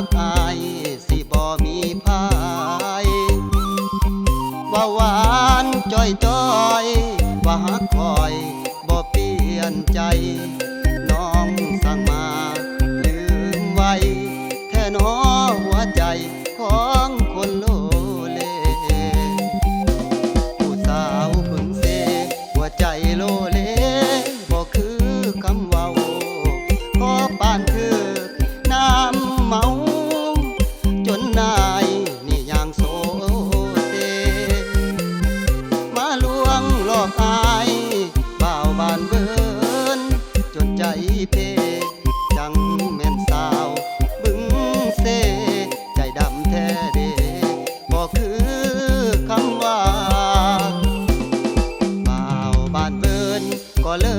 กอายสิบ่มีพายว่าหวานจ้อยจ้อยว่าฮักคอยบ่เปลี่ยนใจน้องสั่งมาลืมไว้แท่น้อหัวใจของคนโลเลผู้สาวเพิ่งเสหัวใจโลเลบ่คือคำเว้าพอปานคือน้ำเมาจนนายนี่ย่างโซเซมาลวงหลอกอายบ่าวบานเบินจนใจเพจังแม่นสาวบึงเซใจดำแท้เดบ่คือคำว่าบ่าวบานเบินก็เล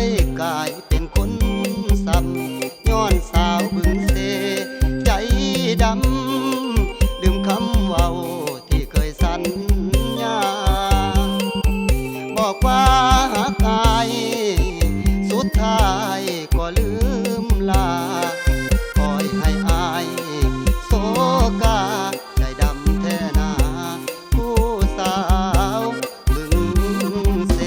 ยกลายเป็นคนซ้ำย้อนสาวบึงเซใจดำลืมคำเว้าที่เคยสัญญาบอกว่าหักอายสุดท้ายก็ลืมลาปล่อยให้อายโศกาใจดำแท้นาผู้สาวบึงเซ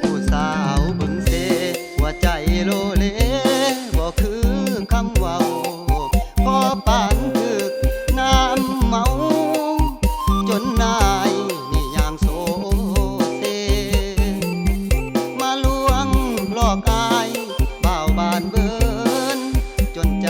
ผู้สาวบึงเสหัวใจโลเลบ่คือคำเว้าพอปานถึกน้ำเมาจนนายนี่ย่างโซเซมาลวงหลอกอายบ่าวบานเบินจนใจ